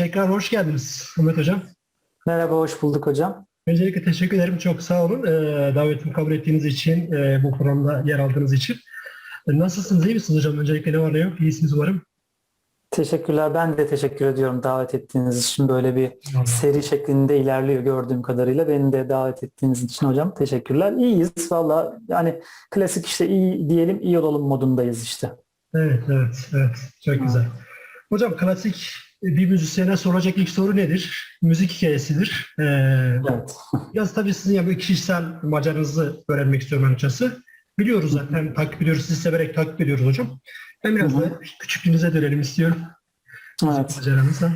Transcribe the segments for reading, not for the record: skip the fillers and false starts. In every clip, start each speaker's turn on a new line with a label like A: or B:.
A: Tekrar hoş geldiniz Ahmet Hocam.
B: Merhaba, hoş bulduk hocam.
A: Öncelikle teşekkür ederim. Çok sağ olun. Davetimi kabul ettiğiniz için, bu programda yer aldığınız için. Nasılsınız? İyi misiniz hocam? Öncelikle ne var ne yok? İyisiniz umarım.
B: Teşekkürler. Ben de teşekkür ediyorum davet ettiğiniz için. Böyle bir
A: Allah.
B: seri şeklinde ilerliyor gördüğüm kadarıyla. Beni de davet ettiğiniz için hocam teşekkürler. İyiyiz valla. Yani klasik işte iyi diyelim, iyi olalım modundayız işte.
A: Evet, evet, evet. Çok
B: Ha,
A: güzel. Hocam klasik bir müzisyene soracak ilk soru nedir? Müzik hikayesidir.
B: evet.
A: Biraz tabii sizin ya bu kişisel maceranızı öğrenmek istiyorum açıkçası. Biliyoruz zaten, takip ediyoruz. Sizi severek takip ediyoruz hocam. Ben
B: Hı
A: biraz
B: hı.
A: da küçüklüğünüze dönelim istiyorum. Müzik
B: Evet.
A: maceranıza.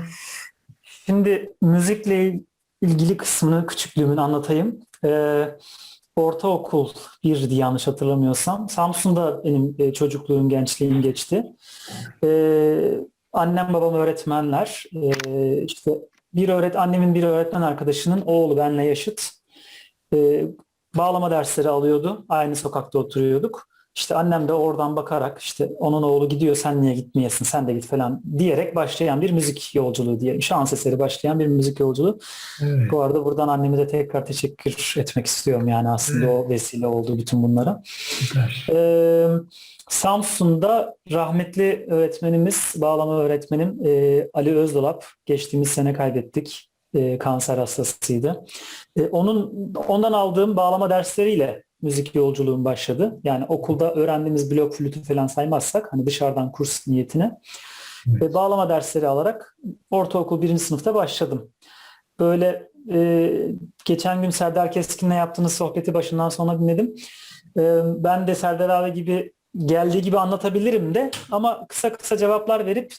B: Şimdi müzikle ilgili kısmını küçüklüğümün anlatayım. Ortaokul birdi yanlış hatırlamıyorsam. Samsun'da benim çocukluğum, gençliğim geçti. Ee, Annem babam öğretmenler. İşte annemin bir öğretmen arkadaşının oğlu benle yaşıt. Ee, Bağlama dersleri alıyordu. Aynı sokakta oturuyorduk. İşte annem de oradan bakarak işte onun oğlu gidiyor sen niye gitmeyesin sen de git falan diyerek başlayan bir müzik yolculuğu diye şans eseri başlayan bir müzik yolculuğu.
A: Evet,
B: Bu arada buradan anneme de tekrar teşekkür etmek istiyorum yani aslında
A: evet.
B: o vesile oldu bütün bunlara.
A: Süper.
B: Ee, Samsun'da rahmetli öğretmenimiz, bağlama öğretmenim Ali Özdolap geçtiğimiz sene kaybettik. Kanser hastasıydı. Ondan aldığım bağlama dersleriyle müzik yolculuğum başladı. Yani okulda öğrendiğimiz blok flütü falan saymazsak hani dışarıdan kurs niyetine
A: Evet.
B: bağlama dersleri alarak ortaokul birinci sınıfta başladım. Böyle geçen gün Serdar Keskin'le yaptığınız sohbeti başından sona dinledim. Ben de Serdar abi gibi geldiği gibi anlatabilirim de ama kısa kısa cevaplar verip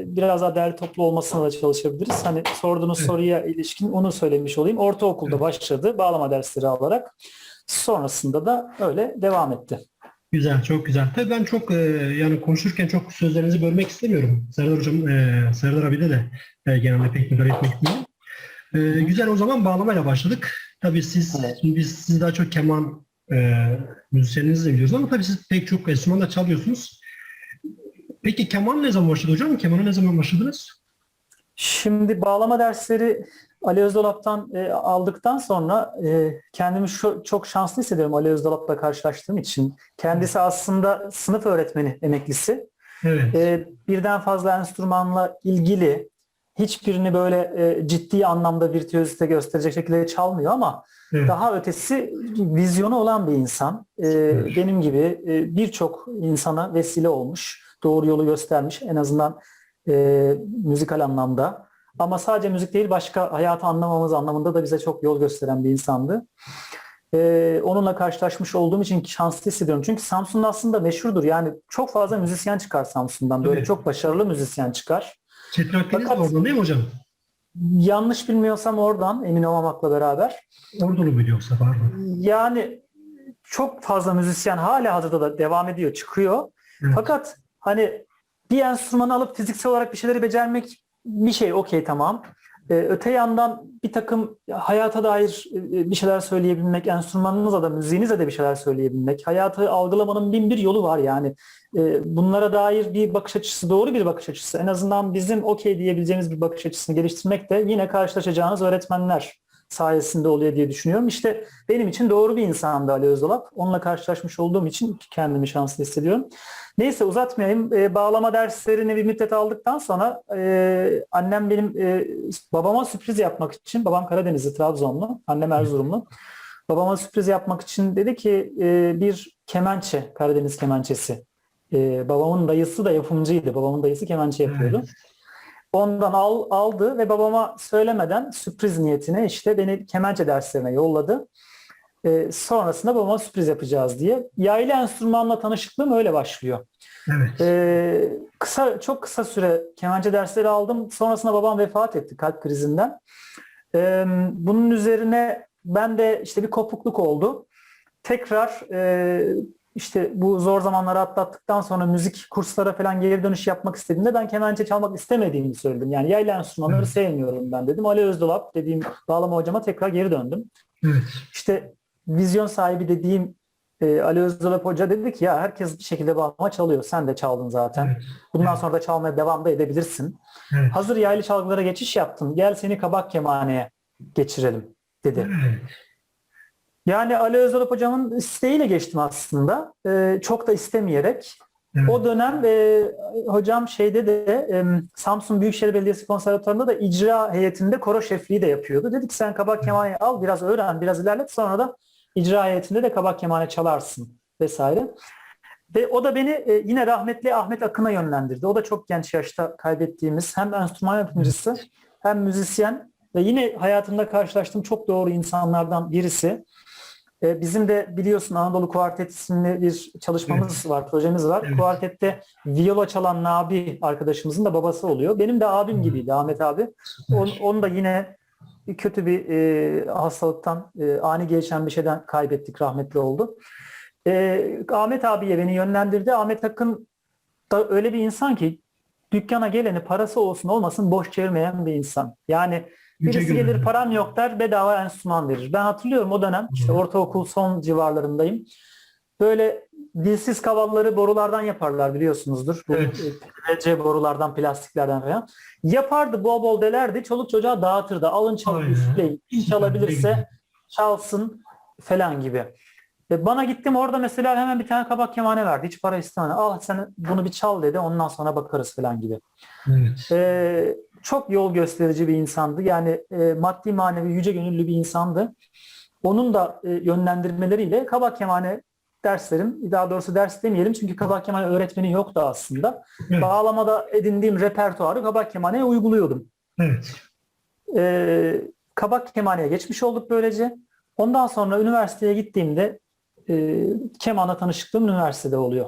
B: biraz daha değerli toplu olmasına da çalışabiliriz. Hani sorduğunuz
A: Evet.
B: soruya ilişkin onu söylemiş olayım. Ortaokulda
A: Evet.
B: başladı bağlama dersleri alarak. Sonrasında da öyle devam etti.
A: Güzel, çok güzel. Tabii ben çok yani konuşurken çok sözlerinizi bölmek istemiyorum. Serdar Hocam, Serdar abi de genelde pek müdahale etmek istemiyorum.
B: Hı hı.
A: Güzel, o zaman bağlamayla başladık. Tabii
B: Evet.
A: şimdi biz sizi daha çok keman müzisyeninizi de biliyoruz ama tabii siz pek çok enstrüman da çalıyorsunuz. Peki keman ne zaman başladı hocam? Kemana ne zaman başladınız?
B: Şimdi bağlama dersleri Ali Özdolap'tan aldıktan sonra kendimi çok şanslı hissediyorum Ali Özdolap'la karşılaştığım için. Kendisi aslında sınıf öğretmeni emeklisi.
A: Evet,
B: Birden fazla enstrümanla ilgili hiçbirini böyle ciddi anlamda virtüözite gösterecek şekilde çalmıyor ama
A: evet,
B: daha ötesi vizyonu olan bir insan.
A: süper.
B: Benim gibi birçok insana vesile olmuş, doğru yolu göstermiş en azından müzikal anlamda. Ama sadece müzik değil başka hayatı anlamamız anlamında da bize çok yol gösteren bir insandı. Onunla karşılaşmış olduğum için şanslı hissediyorum. Çünkü Samsun'da aslında meşhurdur. Yani çok fazla müzisyen çıkar Samsun'dan. Böyle
A: Tabii.
B: çok başarılı müzisyen çıkar.
A: Çetin Akdeniz de
B: Fakat
A: oradan değil mi hocam?
B: yanlış bilmiyorsam oradan emin olmamakla beraber
A: Ordulu muydu yoksa, pardon.
B: yani çok fazla müzisyen hala hazırda da devam ediyor, çıkıyor.
A: Evet,
B: Fakat hani bir enstrümanı alıp fiziksel olarak bir şeyleri becermek bir şey okey tamam. Öte yandan bir takım hayata dair bir şeyler söyleyebilmek, enstrümanınızla da müziğinizle de bir şeyler söyleyebilmek, hayatı algılamanın bin bir yolu var yani. Bunlara dair bir bakış açısı, doğru bir bakış açısı, en azından bizim okey diyebileceğimiz bir bakış açısını geliştirmek de yine karşılaşacağınız öğretmenler sayesinde oluyor diye düşünüyorum. İşte benim için doğru bir insandı Ali Özdolap. Onunla karşılaşmış olduğum için kendimi şanslı hissediyorum. Neyse uzatmayayım. Bağlama derslerini bir müddet aldıktan sonra annem benim babama sürpriz yapmak için, babam Karadenizli, Trabzonlu, annem Erzurumlu. Babama sürpriz yapmak için dedi ki bir kemençe, Karadeniz kemençesi. Babamın dayısı da yapımcıydı. Babamın dayısı kemençe yapıyordu.
A: evet,
B: Ondan aldı ve babama söylemeden sürpriz niyetine işte beni kemençe derslerine yolladı. Sonrasında babama sürpriz yapacağız diye. Yaylı enstrümanla tanışıklığım öyle başlıyor.
A: evet.
B: Çok kısa süre kemençe dersleri aldım. Sonrasında babam vefat etti kalp krizinden. Bunun üzerine ben de işte bir kopukluk oldu. Tekrar işte bu zor zamanları atlattıktan sonra müzik kurslara falan geri dönüş yapmak istediğimde ben kemençe çalmak istemediğimi söyledim. Yani yaylı enstrümanları
A: Evet,
B: sevmiyorum ben dedim. Ali Özdolap dediğim bağlama hocama tekrar geri döndüm.
A: evet.
B: İşte vizyon sahibi dediğim Ali Özdalap Hoca dedi ki ya herkes bir şekilde bağlama çalıyor. Sen de çaldın zaten.
A: Evet.
B: Bundan sonra da çalmaya devam da edebilirsin.
A: Evet.
B: Hazır yaylı çalgılara geçiş yaptın. Gel seni kabak kemaneye geçirelim dedi.
A: Evet.
B: Yani Ali Özdalap Hocam'ın isteğiyle geçtim aslında. Çok da istemeyerek.
A: Evet.
B: O dönem hocam şeyde de Samsun Büyükşehir Belediyesi Konservatuvarı'nda da icra heyetinde koro şefliği de yapıyordu. Dedik sen kabak kemaneyi al, biraz öğren, biraz ilerlet, sonra da icra heyetinde de kabak kemane çalarsın vesaire. Ve o da beni yine rahmetli Ahmet Akın'a yönlendirdi. O da çok genç yaşta kaybettiğimiz hem enstrüman yapımcısı hem müzisyen ve yine hayatımda karşılaştığım çok doğru insanlardan birisi. Bizim de biliyorsun Anadolu Kuartet isimli bir çalışmamız var, projemiz var.
A: Evet.
B: Kuartette viola çalan Nabi arkadaşımızın da babası oluyor. Benim de abim gibiydi Ahmet abi. Onu da yine kötü bir hastalıktan, ani gelişen bir şeyden kaybettik, rahmetli oldu. Ahmet abiye beni yönlendirdi. Ahmet Akın da öyle bir insan ki dükkana geleni parası olsun olmasın boş çevirmeyen bir insan. Yani birisi gelir param yok der, bedava enstrüman verir. Ben hatırlıyorum o dönem işte ortaokul son civarlarındayım. Böyle dilsiz kavalları borulardan yaparlar biliyorsunuzdur. Bu
A: Evet.
B: PVC borulardan, plastiklerden falan. Yapardı, bol bol delerdi. Çoluk çocuğa dağıtırdı. Alın çalın,
A: Aynen.
B: üfleyin. Kim çalabilirse çalsın falan gibi. Bana gittim orada mesela hemen bir tane kabak kemane verdi. Hiç para istemedi. Al sen bunu bir çal dedi. Ondan sonra bakarız falan gibi.
A: Evet.
B: Çok yol gösterici bir insandı. Yani maddi manevi yüce gönüllü bir insandı. Onun da yönlendirmeleriyle kabak kemane derslerim, daha doğrusu ders demeyelim çünkü kabak kemane öğretmeni yoktu aslında.
A: Evet.
B: Bağlamada edindiğim repertuarı kabak kemaneye uyguluyordum.
A: Evet.
B: Kabak kemaneye geçmiş olduk böylece. Ondan sonra üniversiteye gittiğimde kemanla tanışıklığım üniversitede oluyor.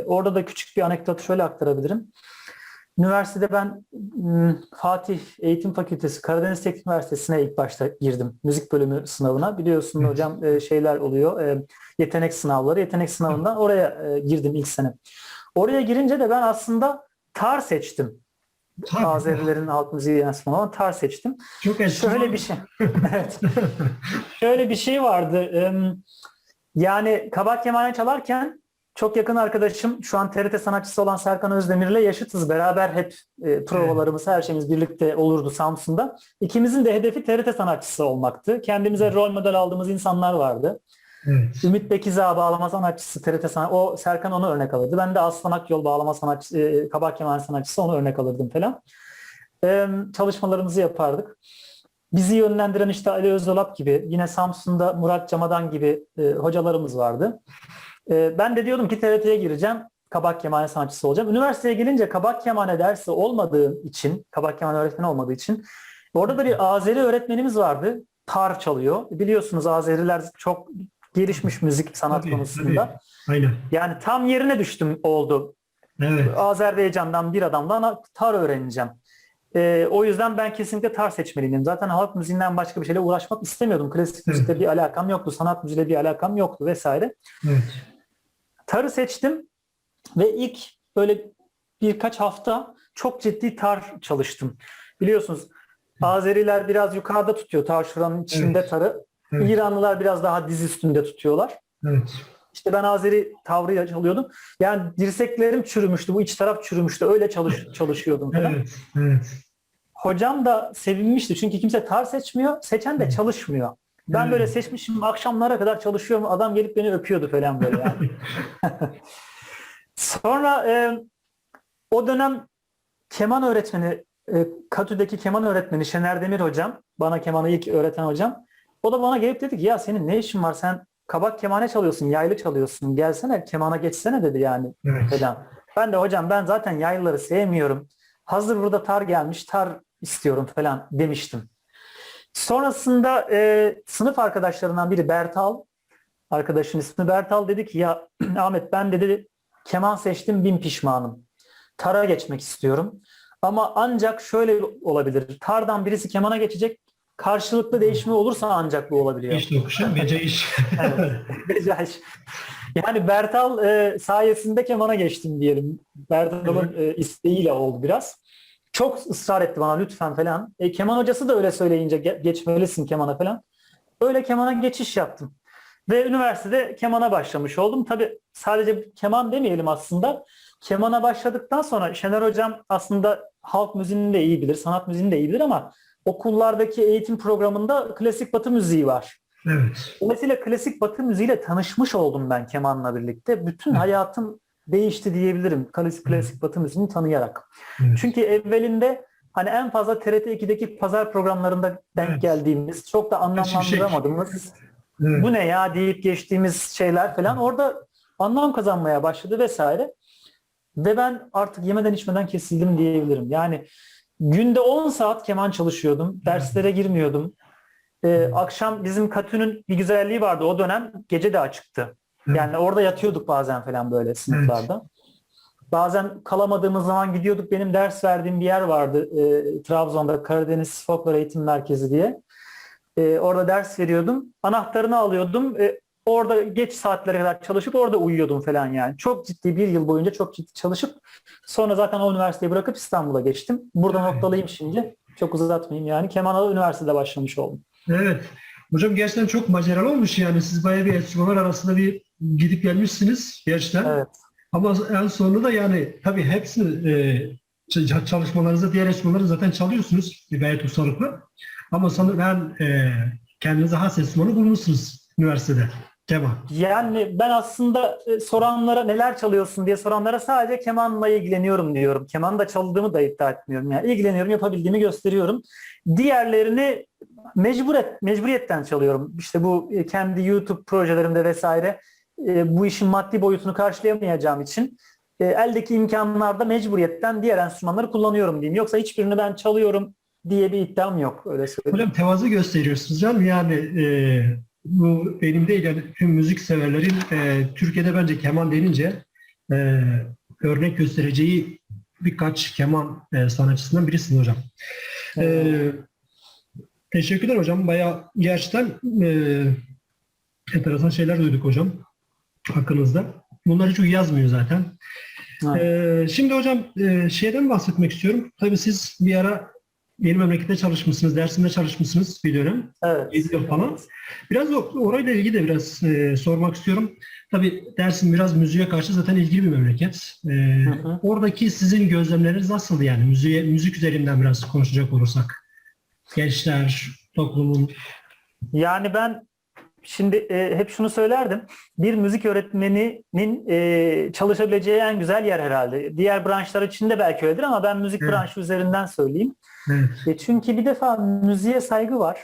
B: Orada da küçük bir anekdotu şöyle aktarabilirim. Üniversitede ben Fatih Eğitim Fakültesi Karadeniz Teknik Üniversitesi'ne ilk başta girdim. Müzik bölümü sınavına. Biliyorsun
A: Evet.
B: hocam şeyler oluyor. Yetenek sınavları. Yetenek sınavından oraya girdim ilk sene. Oraya girince de ben aslında tar seçtim.
A: Tabii.
B: Azerilerin halk müziği enstrümanı olan tar seçtim.
A: Çok eski.
B: Şöyle bir şey. Evet. Şöyle bir şey vardı. Yani kabak kemane çalarken çok yakın arkadaşım şu an TRT sanatçısı olan Serkan Özdemir'le yaşıtız. Beraber hep provalarımız, her şeyimiz birlikte olurdu Samsun'da. İkimizin de hedefi TRT sanatçısı olmaktı. Kendimize rol model aldığımız insanlar vardı.
A: Evet.
B: Ümit Bekiza bağlama sanatçısı TRT sanatçısı. O Serkan onu örnek alırdı. Ben de Aslan Akyol bağlama sanatçısı, kabak kemane sanatçısı onu örnek alırdım falan. Çalışmalarımızı yapardık. Bizi yönlendiren işte Ali Özdalap gibi, yine Samsun'da Murat Camadan gibi hocalarımız vardı. Ben de diyordum ki TRT'ye gireceğim, kabak kemane sanatçısı olacağım. Üniversiteye gelince kabak kemane dersi olmadığı için, kabak kemane öğretmeni olmadığı için orada da bir Azeri öğretmenimiz vardı. Tar çalıyor. Biliyorsunuz Azeriler çok gelişmiş müzik sanat
A: Tabii,
B: konusunda.
A: tabii. Aynen.
B: Yani tam yerine düştüm oldu.
A: Evet.
B: Azerbaycan'dan bir adamdan tar öğreneceğim. O yüzden ben kesinlikle tar seçmeliydim. Zaten halk müziğinden başka bir şeyle uğraşmak istemiyordum. Klasik müzikle bir alakam yoktu, sanat müziğiyle bir alakam yoktu vesaire.
A: Evet.
B: Tarı seçtim ve ilk böyle birkaç hafta çok ciddi tar çalıştım. Biliyorsunuz Azeriler biraz yukarıda tutuyor tar şuranın içinde
A: Evet.
B: tarı.
A: Evet.
B: İranlılar biraz daha diz üstünde tutuyorlar.
A: Evet.
B: İşte ben Azeri tavrıyla çalıyordum. Yani dirseklerim çürümüştü, bu iç taraf çürümüştü. Öyle çalışıyordum falan.
A: Evet. Evet.
B: Hocam da sevinmişti çünkü kimse tar seçmiyor, seçen de çalışmıyor. Ben böyle seçmişim, akşamlara kadar çalışıyorum, adam gelip beni öpüyordu falan böyle yani. Sonra o dönem keman öğretmeni, Katü'deki keman öğretmeni Şener Demir hocam, bana kemanı ilk öğreten hocam, o da bana gelip dedi ki ya senin ne işin var, sen kabak kemane çalıyorsun, yaylı çalıyorsun, gelsene kemana geçsene dedi yani
A: Evet.
B: falan. Ben de hocam ben zaten yaylıları sevmiyorum, hazır burada tar gelmiş, tar istiyorum falan demiştim. Sonrasında sınıf arkadaşlarından biri Bertal, arkadaşın ismi Bertal, dedi ki ya Ahmet ben dedi keman seçtim, bin pişmanım. Tara geçmek istiyorum. Ama ancak şöyle olabilir. Tardan birisi kemana geçecek, karşılıklı değişme olursa ancak bu olabiliyor.
A: İş tokuşu, gece iş.
B: Evet. Becaiş. Yani Bertal sayesinde kemana geçtim diyelim. Bertal'ın isteğiyle oldu biraz. Çok ısrar etti bana lütfen falan. Keman hocası da öyle söyleyince geçmelisin kemana falan. Öyle kemana geçiş yaptım. Ve üniversitede kemana başlamış oldum. Tabii sadece keman demeyelim aslında. Kemana başladıktan sonra Şener Hocam aslında halk müziğini de iyi bilir, sanat müziğini de iyi bilir ama okullardaki eğitim programında klasik batı müziği var.
A: Evet.
B: Dolayısıyla klasik batı müziğiyle tanışmış oldum ben kemanla birlikte. Bütün hayatım değişti diyebilirim klasik batı müziğini tanıyarak.
A: Evet.
B: Çünkü evvelinde hani en fazla TRT 2'deki pazar programlarında denk
A: Evet.
B: geldiğimiz, çok da anlamlandıramadığımız
A: Evet.
B: bu ne ya deyip geçtiğimiz şeyler falan orada anlam kazanmaya başladı vesaire. Ve ben artık yemeden içmeden kesildim diyebilirim. Yani günde 10 saat keman çalışıyordum. Derslere girmiyordum. Akşam bizim Katü'nün bir güzelliği vardı. O dönem gece de açıktı.
A: Evet.
B: Yani orada yatıyorduk bazen falan böyle sınıflarda. Bazen kalamadığımız zaman gidiyorduk. Benim ders verdiğim bir yer vardı. Trabzon'da Karadeniz Folklor Eğitim Merkezi diye. Orada ders veriyordum. Anahtarını alıyordum. Orada geç saatlere kadar çalışıp orada uyuyordum falan yani. Çok ciddi bir yıl boyunca çok ciddi çalışıp sonra zaten o üniversiteyi bırakıp İstanbul'a geçtim. Burada noktalayayım şimdi. Çok uzatmayayım yani. Keman'a üniversitede başlamış oldum.
A: Evet. Hocam gerçekten çok maceralı olmuş yani. Siz bayağı bir enstrümanlar arasında bir gidip gelmişsiniz gerçekten.
B: Evet.
A: Ama en sonunda da yani tabii hepsini çalışmalarınızda diğer enstrümanları zaten çalıyorsunuz gayet ustalıklı. Ama sanırım kendinize has enstrümanı bulmuşsunuz üniversitede. Keman.
B: Yani ben aslında soranlara neler çalıyorsun diye soranlara sadece kemanla ilgileniyorum diyorum. Keman da çaldığımı da iddia etmiyorum. Yani ilgileniyorum, yapabildiğimi gösteriyorum. Diğerlerini mecburiyetten çalıyorum. İşte bu kendi YouTube projelerimde vesaire bu işin maddi boyutunu karşılayamayacağım için eldeki imkanlarda mecburiyetten diğer enstrümanları kullanıyorum diyeyim. Yoksa hiçbirini ben çalıyorum diye bir iddiam yok, öyle söyleyeyim.
A: Hocam tevazu gösteriyorsunuz canım. Yani bu benim değil yani tüm müzik severlerin Türkiye'de bence keman denince örnek göstereceği birkaç keman sanatçısından birisiniz hocam. Teşekkürler hocam. Bayağı gerçekten enteresan şeyler duyduk hocam hakkınızda. Bunları çok yazmıyor zaten. Şimdi hocam şeyden bahsetmek istiyorum. Tabii siz bir ara yeni memlekette çalışmışsınız, Dersim'de çalışmışsınız bir dönem.
B: Evet.
A: 7 yıl falan. Biraz orayla ilgili de biraz sormak istiyorum. Tabii Dersim biraz müziğe karşı zaten ilgili bir memleket. Oradaki sizin gözlemleriniz nasıldı yani? Müzik üzerinden biraz konuşacak olursak. Gençler, toplumun...
B: Yani ben şimdi hep şunu söylerdim. Bir müzik öğretmeninin çalışabileceği en güzel yer herhalde. Diğer branşlar için de belki öyledir ama ben müzik branşı üzerinden söyleyeyim.
A: Evet.
B: Çünkü bir defa müziğe saygı var.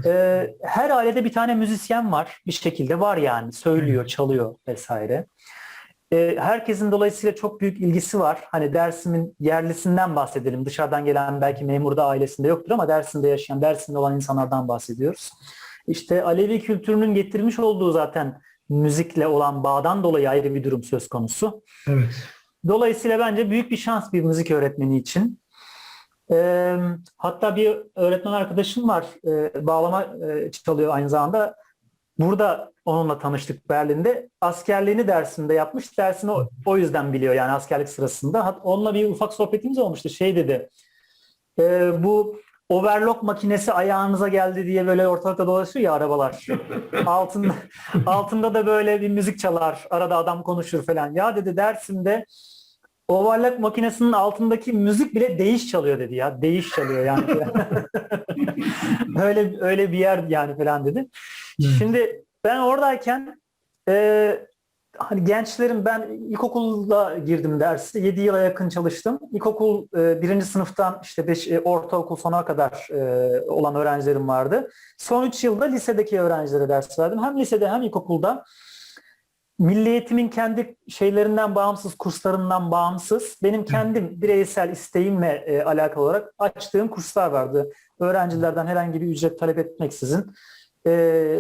A: Evet.
B: Her ailede bir tane müzisyen var. Bir şekilde var yani. Söylüyor, çalıyor vesaire. Herkesin dolayısıyla çok büyük ilgisi var. Hani Dersim'in yerlisinden bahsedelim. Dışarıdan gelen belki memurda ailesinde yoktur ama Dersim'de yaşayan, Dersim'de olan insanlardan bahsediyoruz. İşte Alevi kültürünün getirmiş olduğu zaten müzikle olan bağdan dolayı ayrı bir durum söz konusu.
A: Evet.
B: Dolayısıyla bence büyük bir şans bir müzik öğretmeni için. Hatta bir öğretmen arkadaşım var. Bağlama çalıyor aynı zamanda. Burada onunla tanıştık Berlin'de. Askerliğini Dersim'de yapmış. Dersini o yüzden biliyor yani askerlik sırasında. Onunla bir ufak sohbetimiz olmuştu. Şey dedi, bu overlock makinesi ayağınıza geldi diye böyle ortalıkta dolaşıyor ya arabalar. Altında da böyle bir müzik çalar. Arada adam konuşur falan. Ya dedi Dersim'de overlock makinesinin altındaki müzik bile değiş çalıyor dedi ya. Değiş çalıyor yani. öyle bir yer yani falan dedi. Şimdi ben oradayken hani gençlerin ben ilkokulda girdim dersi. 7 yıla yakın çalıştım. İlkokul 1. sınıftan işte ortaokul sona kadar olan öğrencilerim vardı. Son 3 yılda lisedeki öğrencilere ders verdim. Hem lisede hem ilkokulda Milli Eğitim'in kendi şeylerinden bağımsız, kurslarından bağımsız benim kendim bireysel isteğimle alakalı olarak açtığım kurslar vardı. Öğrencilerden herhangi bir ücret talep etmeksizin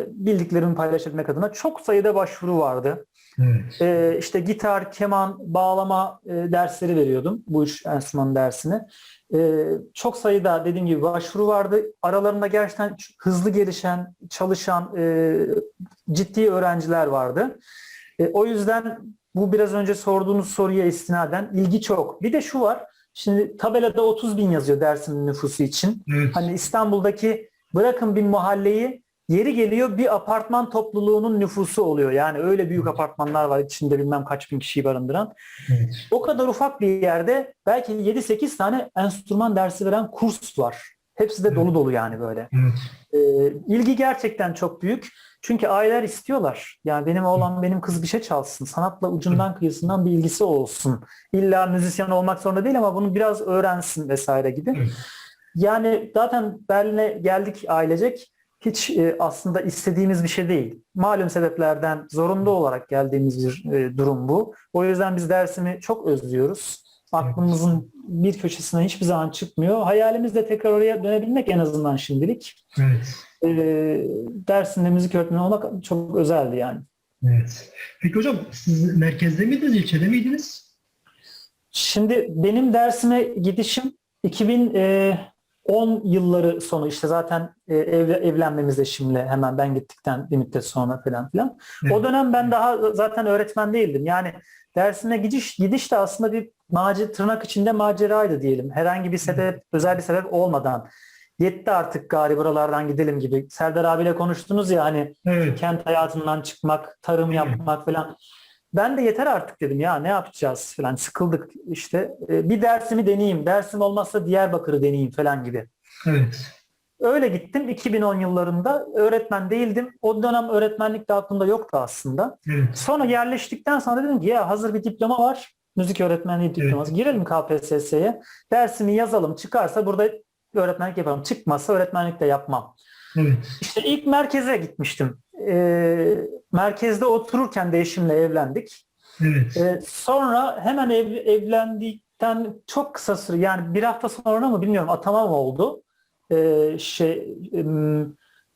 B: bildiklerimi paylaşabilmek adına çok sayıda başvuru vardı.
A: Evet.
B: İşte gitar, keman, bağlama dersleri veriyordum. Bu üç enstrüman dersini. Çok sayıda dediğim gibi başvuru vardı. Aralarında gerçekten hızlı gelişen, çalışan ciddi öğrenciler vardı. O yüzden bu biraz önce sorduğunuz soruya istinaden ilgi çok. Bir de şu var. Şimdi tabelada 30 bin yazıyor Dersim'in nüfusu için.
A: Evet.
B: Hani İstanbul'daki bırakın bir mahalleyi yeri geliyor bir apartman topluluğunun nüfusu oluyor. Yani öyle büyük apartmanlar var içinde bilmem kaç bin kişiyi barındıran.
A: Evet.
B: O kadar ufak bir yerde belki 7-8 tane enstrüman dersi veren kurs var. Hepsi de dolu dolu yani böyle.
A: Evet.
B: İlgi gerçekten çok büyük. Çünkü aileler istiyorlar. Yani benim oğlan, benim kız bir şey çalsın. Sanatla ucundan kıyısından bir ilgisi olsun. İlla müzisyen olmak zorunda değil ama bunu biraz öğrensin vesaire gibi.
A: Evet.
B: Yani zaten Berlin'e geldik ailecek. Hiç aslında istediğimiz bir şey değil. Malum sebeplerden zorunda olarak geldiğimiz bir durum bu. O yüzden biz Dersim'i çok özlüyoruz. Aklımızın bir köşesinden hiçbir zaman çıkmıyor. Hayalimiz de tekrar oraya dönebilmek en azından şimdilik.
A: Evet.
B: Dersim'de müzik öğretmeni olmak çok özeldi yani.
A: Evet. Peki hocam siz merkezde miydiniz, ilçede miydiniz?
B: Şimdi benim Dersim'e gidişim 2010 yılları sonu işte zaten evlenmemiz eşimle hemen ben gittikten bir müddet sonra falan filan.
A: Evet.
B: O dönem ben daha zaten öğretmen değildim. Yani Dersim'e gidiş de aslında bir tırnak içinde maceraydı diyelim. Herhangi bir sebep, özel bir sebep olmadan. Yetti artık gari buralardan gidelim gibi. Serdar abiyle konuştunuz ya hani
A: Evet.
B: kent hayatından çıkmak, tarım yapmak falan. Ben de yeter artık dedim ya ne yapacağız falan sıkıldık işte. Bir Dersim'i deneyeyim. Dersim olmazsa Diyarbakır'ı deneyeyim falan gibi.
A: Evet.
B: Öyle gittim 2010 yıllarında. Öğretmen değildim. O dönem öğretmenlik de aklımda yoktu aslında.
A: Evet.
B: Sonra yerleştikten sonra dedim ki ya hazır bir diploma var. Müzik öğretmenliği diploması.
A: Evet.
B: Girelim KPSS'ye. Dersimi yazalım. Çıkarsa burada öğretmenlik yaparım. Çıkmazsa öğretmenlik de yapmam.
A: Evet.
B: İşte ilk merkeze gitmiştim. Merkezde otururken de eşimle evlendik.
A: Evet.
B: Sonra hemen evlendikten çok kısa süre yani bir hafta sonra mı bilmiyorum atamam oldu. Ee, şey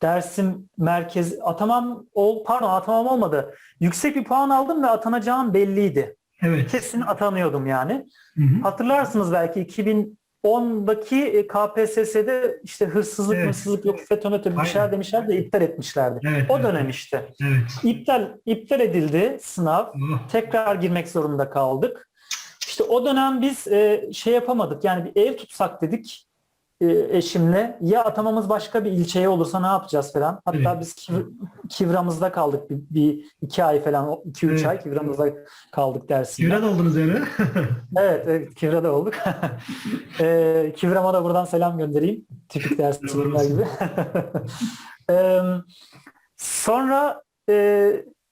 B: Dersim merkez atamam olmadı. Yüksek bir puan aldım ve atanacağım belliydi.
A: Evet.
B: Kesin atanıyordum yani.
A: Hı hı.
B: Hatırlarsınız belki 2010'daki KPSS'de işte hırsızlık
A: Evet.
B: hırsızlık yok FETÖ bir şeyler
A: Aynen.
B: demişler de iptal etmişlerdi.
A: Evet.
B: O
A: Evet.
B: dönem işte.
A: Evet.
B: İptal edildi sınav.
A: Oh.
B: Tekrar girmek zorunda kaldık. İşte o dönem biz şey yapamadık. Yani bir ev tutsak dedik eşimle. Ya atamamız başka bir ilçeye olursa ne yapacağız falan. Hatta
A: Evet.
B: biz Kivram'ızda kaldık bir 2 ay falan. 2-3 ay
A: Evet.
B: Kivram'ızda kaldık
A: Kibret
B: Dersim'de.
A: oldunuz yani.
B: Evet, Kivra'da olduk. Kivram'a da buradan selam göndereyim. Tipik
A: Allah
B: Dersimliler
A: olsun.
B: gibi. Ee, Sonra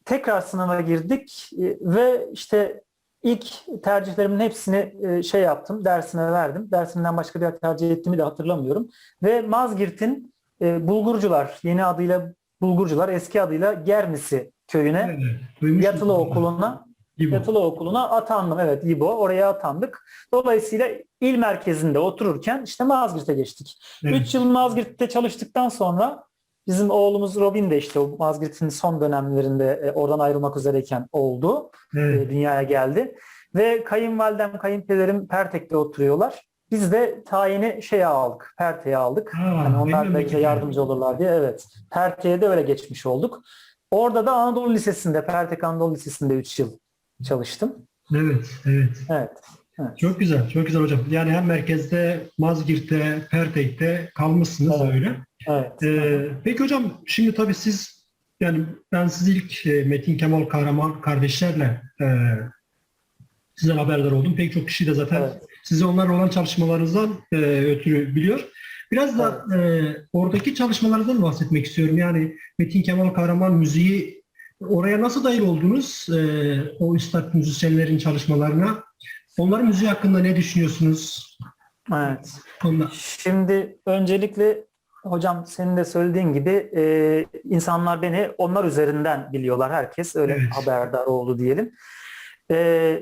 B: tekrar sınava girdik ve işte ilk tercihlerimin hepsini şey yaptım, dersime verdim. Dersimden başka bir tercih ettiğimi de hatırlamıyorum. Ve Mazgirt'in Bulgurcular, yeni adıyla Bulgurcular, eski adıyla Germisi köyüne,
A: Evet. Duymuştum.
B: yatılı okuluna
A: İbo.
B: atandım. Evet, İbo. Oraya atandık. Dolayısıyla il merkezinde otururken işte Mazgirt'e geçtik.
A: Evet.
B: 3 yıl Mazgirt'te çalıştıktan sonra bizim oğlumuz Robin de işte o Mazgirt'in son dönemlerinde oradan ayrılmak üzereyken oldu.
A: Evet.
B: Dünyaya geldi. Ve kayınvalidem, kayınpederim Pertek'te oturuyorlar. Biz de tayini şeye aldık, Pertek'e aldık. Hani
A: Aa, benim
B: onlar da bize
A: memleket yani.
B: yardımcı olurlar diye. Evet. Pertek'e de öyle geçmiş olduk. Orada da Anadolu Lisesi'nde, Pertek Anadolu Lisesi'nde 3 yıl çalıştım.
A: Evet. Evet.
B: Evet. Evet.
A: Çok güzel. Çok güzel hocam. Yani hem merkezde, Mazgirt'te, Pertek'te kalmışsınız
B: Evet.
A: öyle.
B: Evet. Hı hı.
A: Peki hocam şimdi tabii siz yani ben siz ilk Metin Kemal Kahraman kardeşlerle sizden haberdar oldum. Pek çok kişi de zaten
B: Evet.
A: sizi onlarla olan çalışmalarınızdan ötürü biliyor. Biraz da oradaki çalışmalarınızdan bahsetmek istiyorum. Yani Metin Kemal Kahraman müziği oraya nasıl dahil oldunuz? O üstad müzisyenlerin çalışmalarına. Onların müziği hakkında ne düşünüyorsunuz?
B: Evet.
A: Onda.
B: Şimdi öncelikle hocam senin de söylediğin gibi insanlar beni onlar üzerinden biliyorlar. Herkes öyle
A: Evet.
B: haberdar oldu diyelim.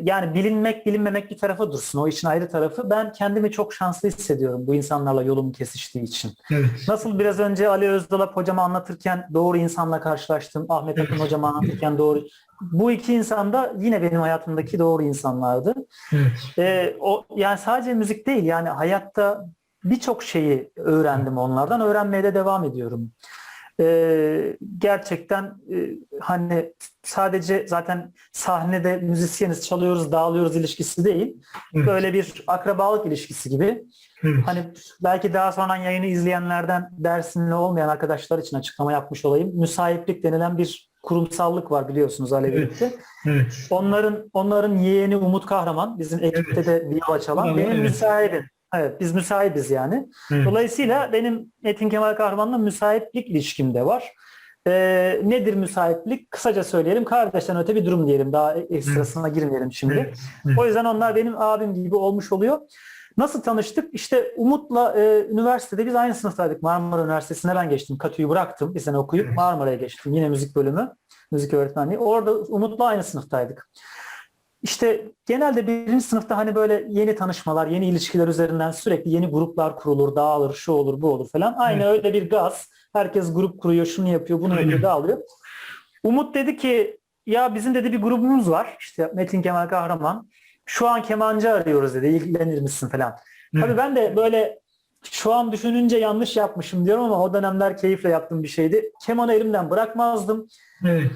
B: Yani bilinmek bilinmemek bir tarafa dursun. O işin ayrı tarafı. Ben kendimi çok şanslı hissediyorum bu insanlarla yolum kesiştiği için.
A: Evet.
B: Nasıl biraz önce Ali Özdolap hocamı anlatırken doğru insanla karşılaştım. Ahmet Akın
A: Evet.
B: hocamı anlatırken doğru. Bu iki insan da yine benim hayatımdaki doğru insanlardı.
A: Evet.
B: Yani sadece müzik değil yani hayatta birçok şeyi öğrendim onlardan. Öğrenmeye de devam ediyorum. Gerçekten hani sadece zaten sahnede müzisyeniz, çalıyoruz, dağılıyoruz ilişkisi değil.
A: Evet.
B: Böyle bir akrabalık ilişkisi gibi.
A: Evet.
B: Hani belki daha sonra yayını izleyenlerden Dersimli olmayan arkadaşlar için açıklama yapmış olayım. Müsahiplik denilen bir kurumsallık var biliyorsunuz Alevilikte.
A: Evet. Evet.
B: Onların yeğeni Umut Kahraman, bizim ekipte
A: Evet.
B: de viola çalan,
A: Bravo,
B: benim
A: evet.
B: müsahibim. Evet, biz müsahibiz yani.
A: Evet.
B: Dolayısıyla benim Metin Kemal Kahraman'la müsahiplik ilişkim de var. Nedir müsahiplik? Kısaca söyleyelim. Kardeşten öte bir durum diyelim. Daha ekstrasına girmeyelim şimdi.
A: Evet. Evet.
B: O yüzden onlar benim abim gibi olmuş oluyor. Nasıl tanıştık? İşte Umut'la üniversitede biz aynı sınıftaydık. Marmara Üniversitesi'ne ben geçtim. KTÜ'yü bıraktım. Bir sene okuyup
A: Evet.
B: Marmara'ya geçtim. Yine müzik bölümü, müzik öğretmenliği. Orada Umut'la aynı sınıftaydık. İşte genelde birinci sınıfta hani böyle yeni tanışmalar, yeni ilişkiler üzerinden sürekli yeni gruplar kurulur, dağılır, şu olur, bu olur falan. Aynı
A: Evet.
B: öyle bir gaz. Herkes grup kuruyor, şunu yapıyor, bunu
A: Aynen.
B: yapıyor, dağılıyor. Umut dedi ki ya bizim dedi bir grubumuz var. İşte Metin Kemal Kahraman. Şu an kemancı arıyoruz dedi. İlgilenir misin falan.
A: Evet.
B: Tabii ben de böyle şu an düşününce yanlış yapmışım diyorum ama o dönemler keyifle yaptığım bir şeydi. Kemanı elimden bırakmazdım.
A: Evet.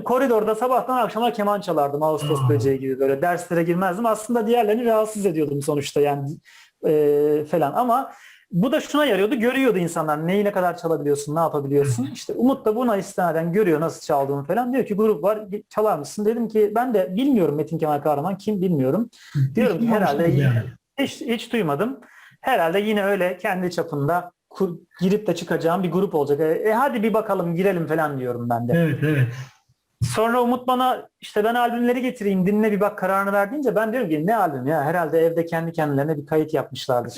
B: Koridorda sabahtan akşama keman çalardım. Ağustos böceği gibi böyle. Derslere girmezdim. Aslında diğerlerini rahatsız ediyordum sonuçta yani falan. Ama bu da şuna yarıyordu. Görüyordu insanlar neyi ne kadar çalabiliyorsun, ne yapabiliyorsun. İşte Umut da buna istinaden görüyor nasıl çaldığımı falan. Diyor ki grup var çalar mısın? Dedim ki ben de bilmiyorum Metin Kemal Kahraman kim bilmiyorum. Diyorum ki herhalde
A: Yani.
B: hiç duymadım. Herhalde yine öyle kendi çapında girip de çıkacağım bir grup olacak. Hadi bir bakalım girelim falan diyorum ben de.
A: Evet. Evet.
B: Sonra Umut bana işte ben albümleri getireyim dinle bir bak kararını verdiğince ben diyorum ki ne albüm ya herhalde evde kendi kendilerine bir kayıt yapmışlardır.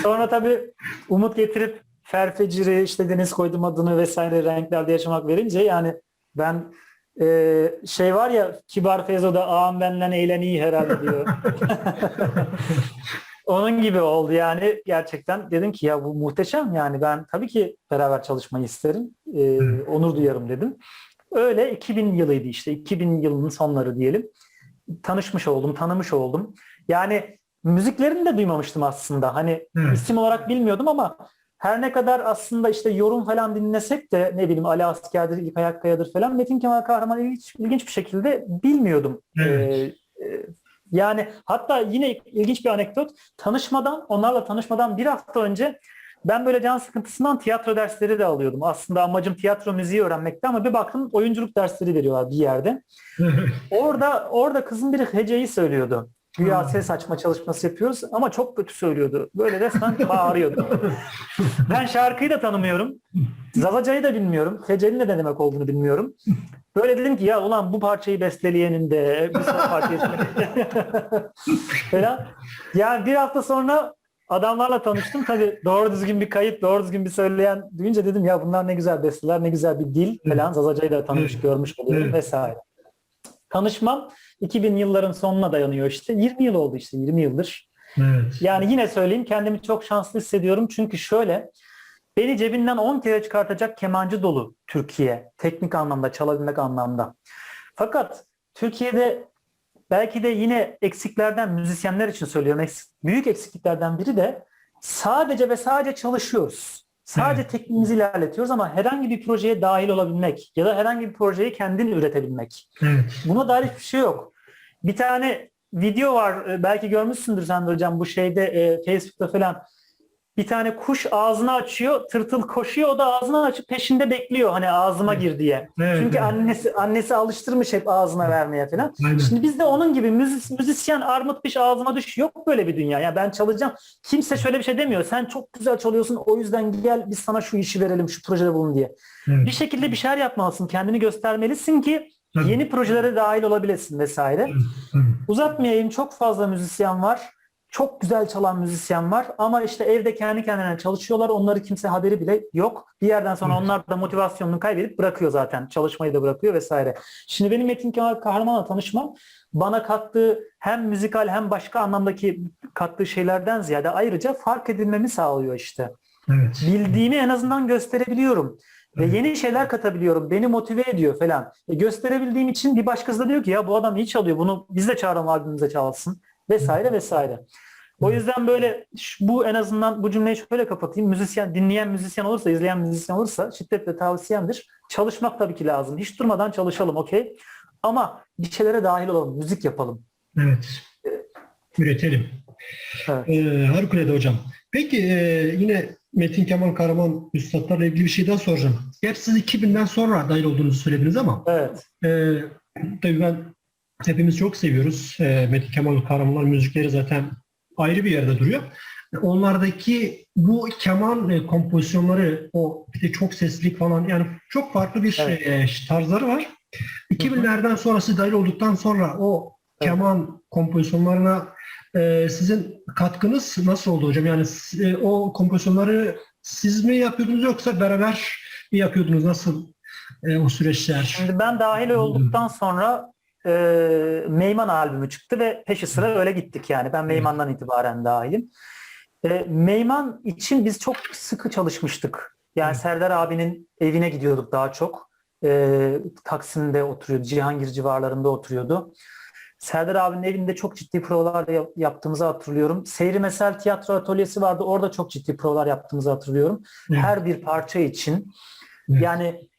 B: Sonra tabii Umut getirip Ferfeciri işte Deniz Koydum adını vesaire renklerde yaşamak verince yani ben şey var ya Kibar Feyzo'da ağam benden eğlen iyi herhalde diyor. Onun gibi oldu yani gerçekten dedim ki ya bu muhteşem yani ben tabii ki beraber çalışmayı isterim. Onur duyarım dedim. Öyle 2000 yılıydı işte 2000 yılının sonları diyelim. Tanışmış oldum, tanımış oldum. Yani müziklerini de duymamıştım aslında. Hani
A: Evet.
B: isim olarak bilmiyordum ama her ne kadar aslında işte yorum falan dinlesek de ne bileyim Ali Asker'dir, İlkay Akkaya'dır falan Metin Kemal Kahraman ilginç bir şekilde bilmiyordum.
A: Evet.
B: Yani hatta yine ilginç bir anekdot. Onlarla tanışmadan bir hafta önce ben böyle can sıkıntısından tiyatro dersleri de alıyordum. Aslında amacım tiyatro müziği öğrenmekti ama bir baktım oyunculuk dersleri veriyorlar bir yerde. Orada kızın biri heceyi söylüyordu. Güya ses açma çalışması yapıyoruz ama çok kötü söylüyordu. Böyle resmen bağırıyordu. Ben şarkıyı da tanımıyorum. Zazacayı da bilmiyorum. Hecenin ne demek olduğunu bilmiyorum. Böyle dedim ki ya ulan bu parçayı besteleyenin de bir sonraki parçayı falan. Yani bir hafta sonra adamlarla tanıştım. Tabii doğru düzgün bir kayıt, doğru düzgün bir söyleyen duyunca dedim ya bunlar ne güzel besteler, ne güzel bir dil falan. Zazacayı da tanımış, görmüş oluyorum vesaire. Tanışmam 2000 yılların sonuna dayanıyor işte. 20 yıl oldu işte 20 yıldır.
A: Evet.
B: Yani yine söyleyeyim kendimi çok şanslı hissediyorum. Çünkü şöyle beni cebinden 10 kere çıkartacak kemancı dolu Türkiye. Teknik anlamda, çalabilmek anlamda. Fakat Türkiye'de belki de yine eksiklerden müzisyenler için söylüyorum. Büyük eksikliklerden biri de sadece ve sadece çalışıyoruz. Sadece tekniğimizi ilerletiyoruz ama herhangi bir projeye dahil olabilmek ya da herhangi bir projeyi kendin üretebilmek.
A: Evet.
B: Buna dair hiçbir şey yok. Bir tane video var belki görmüşsündür sen de hocam bu şeyde Facebook'ta falan. Bir tane kuş ağzını açıyor, tırtıl koşuyor, o da ağzını açıp peşinde bekliyor hani ağzıma gir diye.
A: Evet,
B: Çünkü
A: evet.
B: annesi alıştırmış hep ağzına vermeye falan.
A: Aynen.
B: Şimdi biz de onun gibi müzisyen armut piş ağzıma düş yok böyle bir dünya. Yani ben çalacağım. Kimse şöyle bir şey demiyor. Sen çok güzel çalıyorsun o yüzden gel biz sana şu işi verelim, şu projede bulun diye.
A: Evet.
B: Bir şekilde bir şeyler yapmalısın, kendini göstermelisin ki
A: Tabii.
B: yeni projelere dahil olabilesin vesaire.
A: Tabii.
B: Uzatmayayım çok fazla müzisyen var. Çok güzel çalan müzisyen var ama işte evde kendi kendine çalışıyorlar. Onları kimse haberi bile yok. Bir yerden sonra onlar da motivasyonunu kaybedip bırakıyor zaten. Çalışmayı da bırakıyor vesaire. Şimdi benim Metin Kemal Kahraman'la tanışmam bana kattığı hem müzikal hem başka anlamdaki kattığı şeylerden ziyade ayrıca fark edilmemi sağlıyor işte.
A: Evet.
B: Bildiğimi en azından gösterebiliyorum. Ve yeni şeyler katabiliyorum. Beni motive ediyor falan. Gösterebildiğim için bir başkası da diyor ki ya bu adam iyi çalıyor. Bunu biz de çağıralım albümümüze çalsın. Vesaire vesaire. O yüzden böyle bu en azından bu cümleyi şöyle kapatayım. Müzisyen, dinleyen müzisyen olursa, izleyen müzisyen olursa şiddetle tavsiyemdir. Çalışmak tabii ki lazım. Hiç durmadan çalışalım, okey. Ama bir şeylere dahil olalım, müzik yapalım.
A: Evet. Üretelim.
B: Evet.
A: Harikulade hocam. Peki yine Metin Kemal Karaman üstadlarla ilgili bir şey daha soracağım. Gerçi siz 2000'den sonra dahil olduğunuzu söylediniz ama
B: Evet.
A: tabii hepimiz çok seviyoruz. Metin Kemal Karamanlar müzikleri zaten ayrı bir yerde duruyor. Onlardaki bu keman kompozisyonları, o işte çok seslilik falan, yani çok farklı bir tarzları var. 2000'lerden sonrası dahil olduktan sonra o keman kompozisyonlarına sizin katkınız nasıl oldu hocam? Yani o kompozisyonları siz mi yapıyordunuz yoksa beraber mi yapıyordunuz? Nasıl o süreçler?
B: Şimdi ben dahil olduktan sonra Meyman albümü çıktı ve peşi sıra öyle gittik yani. Ben Meyman'dan itibaren dahilim. Meyman için biz çok sıkı çalışmıştık. Yani Serdar abinin evine gidiyorduk daha çok. Taksim'de oturuyordu, Cihangir civarlarında oturuyordu. Serdar abinin evinde çok ciddi provalar yaptığımızı hatırlıyorum. Seyri Mesel Tiyatro Atölyesi vardı. Orada çok ciddi provalar yaptığımızı hatırlıyorum. Her bir parça için. Yani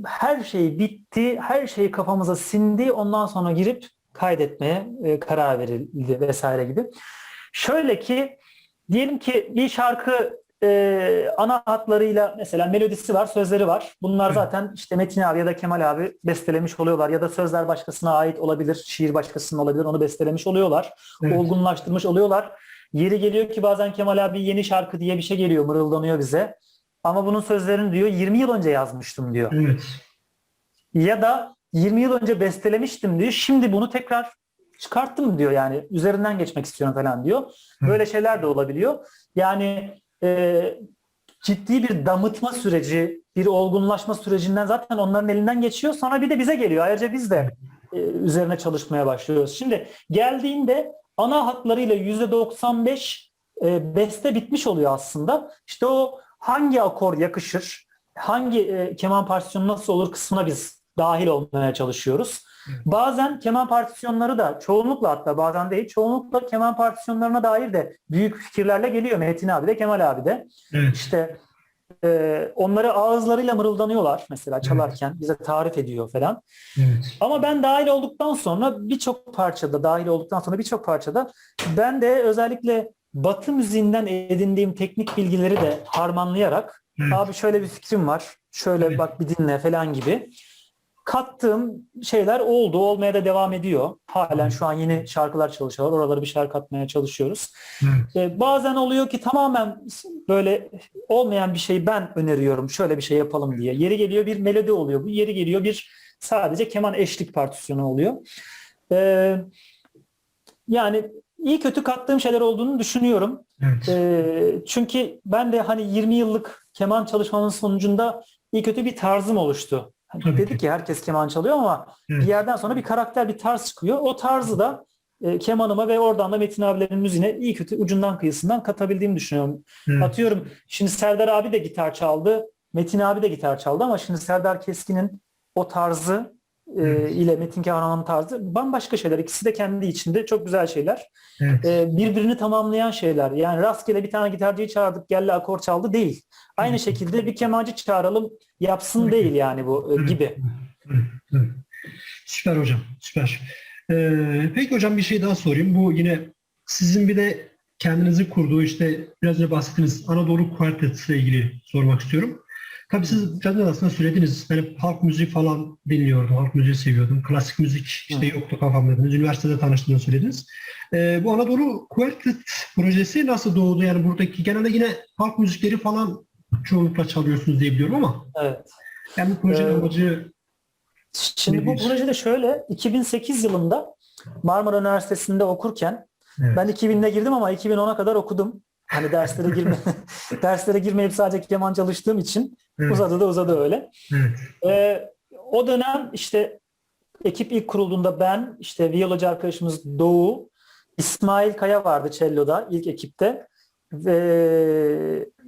B: her şey bitti, her şey kafamıza sindi. Ondan sonra girip kaydetmeye karar verildi vesaire gibi. Şöyle ki, diyelim ki bir şarkı ana hatlarıyla mesela melodisi var, sözleri var. Bunlar zaten işte Metin abi ya da Kemal abi bestelemiş oluyorlar ya da sözler başkasına ait olabilir, şiir başkasına olabilir, onu bestelemiş oluyorlar. Olgunlaştırmış oluyorlar. Yeri geliyor ki bazen Kemal abi yeni şarkı diye bir şey geliyor, mırıldanıyor bize. Ama bunun sözlerini diyor 20 yıl önce yazmıştım diyor.
A: Evet.
B: Ya da 20 yıl önce bestelemiştim diyor. Şimdi bunu tekrar çıkarttım diyor, yani üzerinden geçmek istiyorum falan diyor. Böyle şeyler de olabiliyor. Yani ciddi bir damıtma süreci, bir olgunlaşma sürecinden zaten onların elinden geçiyor. Sonra bir de bize geliyor. Ayrıca biz de üzerine çalışmaya başlıyoruz. Şimdi geldiğinde ana hatlarıyla %95 beste bitmiş oluyor aslında. İşte o hangi akor yakışır, hangi keman partisyonu nasıl olur kısmına biz dahil olmaya çalışıyoruz. Bazen keman partisyonları da çoğunlukla, hatta bazen değil çoğunlukla keman partisyonlarına dair de büyük fikirlerle geliyor Metin abi de Kemal abi de.
A: Evet.
B: İşte onları ağızlarıyla mırıldanıyorlar mesela çalarken, bize tarif ediyor falan.
A: Evet.
B: Ama ben dahil olduktan sonra birçok parçada ben de özellikle Batı müziğinden edindiğim teknik bilgileri de harmanlayarak abi şöyle bir fikrim var, şöyle bak bir dinle falan gibi kattığım şeyler oldu. Olmaya da devam ediyor. Halen şu an yeni şarkılar çalışıyorlar. Oraları bir şarkı atmaya çalışıyoruz. Bazen oluyor ki tamamen böyle olmayan bir şeyi ben öneriyorum. Şöyle bir şey yapalım diye. Yeri geliyor bir melodi oluyor. Bu yeri geliyor bir sadece keman eşlik partisyonu oluyor. Yani iyi kötü kattığım şeyler olduğunu düşünüyorum.
A: Evet.
B: Çünkü ben de hani 20 yıllık keman çalışmamın sonucunda iyi kötü bir tarzım oluştu. Dedik ki herkes keman çalıyor ama bir yerden sonra bir karakter, bir tarz çıkıyor. O tarzı da kemanıma ve oradan da Metin abilerin müziğine iyi kötü ucundan kıyısından katabildiğimi düşünüyorum. Atıyorum şimdi Serdar abi de gitar çaldı, Metin abi de gitar çaldı ama şimdi Serdar Keskin'in o tarzı ile Metin Karaman'ın tarzı bambaşka şeyler. İkisi de kendi içinde çok güzel şeyler. Birbirini tamamlayan şeyler. Yani rastgele bir tane gitarcıyı çağırdık, geldi akor çaldı değil. Aynı şekilde bir kemancı çağıralım, yapsın değil yani bu gibi.
A: Süper hocam, süper. Peki hocam bir şey daha sorayım. Bu yine sizin bir de kendinizin kurduğu, işte biraz önce bahsettiğiniz Anadolu Quartet ile ilgili sormak istiyorum. Tabii siz biraz önce aslında söylediniz. Ben halk müziği falan dinliyordum, halk müziği seviyordum. Klasik müzik işte yoktu kafamda dediniz. Üniversitede tanıştığını söylediniz. Bu Anadolu Quartet projesi nasıl doğdu? Yani buradaki genelde yine halk müzikleri falan çoğunlukla çalıyorsunuz diye biliyorum ama.
B: Evet.
A: Yani bu projenin amacı
B: şimdi bu projede şöyle 2008 yılında Marmara Üniversitesi'nde okurken ben 2000'de girdim ama 2010'a kadar okudum. Hani derslere girmeyip sadece keman çalıştığım için uzadı öyle. O dönem işte ekip ilk kurulduğunda ben, işte viyolacı arkadaşımız Doğu, İsmail Kaya vardı cello'da ilk ekipte.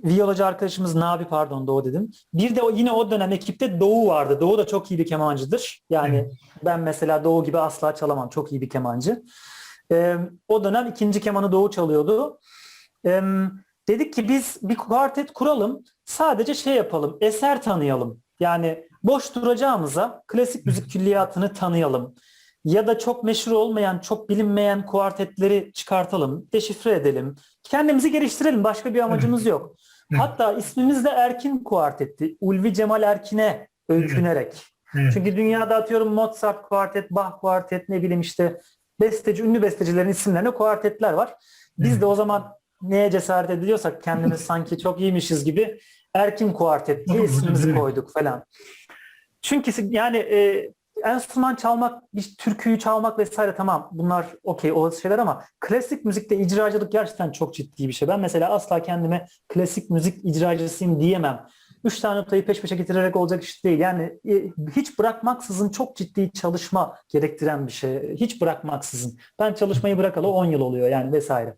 B: Viyolacı arkadaşımız Nabi, pardon Doğu dedim. Bir de yine o dönem ekipte Doğu vardı. Doğu da çok iyi bir kemancıdır. Yani ben mesela Doğu gibi asla çalamam. Çok iyi bir kemancı. O dönem ikinci kemanı Doğu çalıyordu. E, Dedik ki biz bir kuartet kuralım, sadece şey yapalım, eser tanıyalım. Yani boş duracağımıza klasik müzik külliyatını tanıyalım. Ya da çok meşhur olmayan, çok bilinmeyen kuartetleri çıkartalım, deşifre edelim. Kendimizi geliştirelim, başka bir amacımız yok.
A: Evet.
B: Hatta ismimiz de Erkin Kuartetti. Ulvi Cemal Erkin'e öykünerek.
A: Evet.
B: Çünkü dünyada atıyorum Mozart kuartet, Bach kuartet, ne bileyim işte besteci, ünlü bestecilerin isimlerine kuartetler var. Biz
A: Evet.
B: de o zaman neye cesaret ediyorsak kendimiz sanki çok iyiymişiz gibi Erkin Kuartet diye
A: Tamam hocam,
B: ismimizi
A: evet.
B: koyduk falan. Çünkü yani enstrüman çalmak, bir türküyü çalmak vesaire tamam, bunlar okey o şeyler, ama klasik müzikte icracılık gerçekten çok ciddi bir şey. Ben mesela asla kendime klasik müzik icracısıyım diyemem. 3 tane notayı peş peşe getirerek olacak iş değil. Yani hiç bırakmaksızın çok ciddi çalışma gerektiren bir şey. Hiç bırakmaksızın. Ben çalışmayı bırakalı 10 yıl oluyor yani vesaire.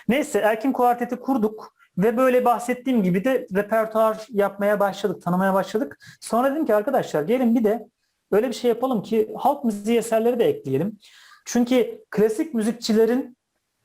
B: Neyse Erkin Kuartet'i kurduk ve böyle bahsettiğim gibi de repertuar yapmaya başladık, tanımaya başladık. Sonra dedim ki arkadaşlar gelin bir de öyle bir şey yapalım ki halk müziği eserleri de ekleyelim. Çünkü klasik müzikçilerin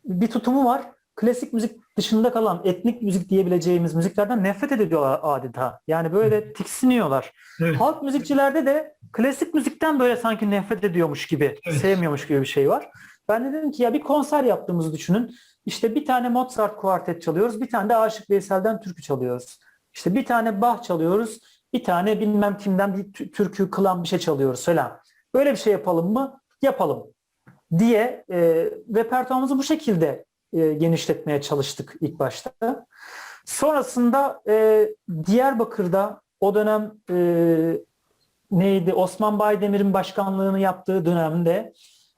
B: bir tutumu var. Klasik müzik dışında kalan etnik müzik diyebileceğimiz müziklerden nefret ediyorlar adeta. Yani böyle tiksiniyorlar.
A: Evet.
B: Halk müzikçilerde de klasik müzikten böyle sanki nefret ediyormuş gibi,
A: Evet.
B: sevmiyormuş gibi bir şey var. Ben de dedim ki ya bir konser yaptığımızı düşünün. İşte bir tane Mozart kuartet çalıyoruz, bir tane de Aşık Veysel'den türkü çalıyoruz. İşte bir tane Bach çalıyoruz, bir tane bilmem kimden bir türkü kılan bir şey çalıyoruz falan. Böyle bir şey yapalım mı? Yapalım diye repertuarımızı bu şekilde genişletmeye çalıştık ilk başta. Sonrasında Diyarbakır'da o dönem neydi, Osman Baydemir'in başkanlığını yaptığı dönemde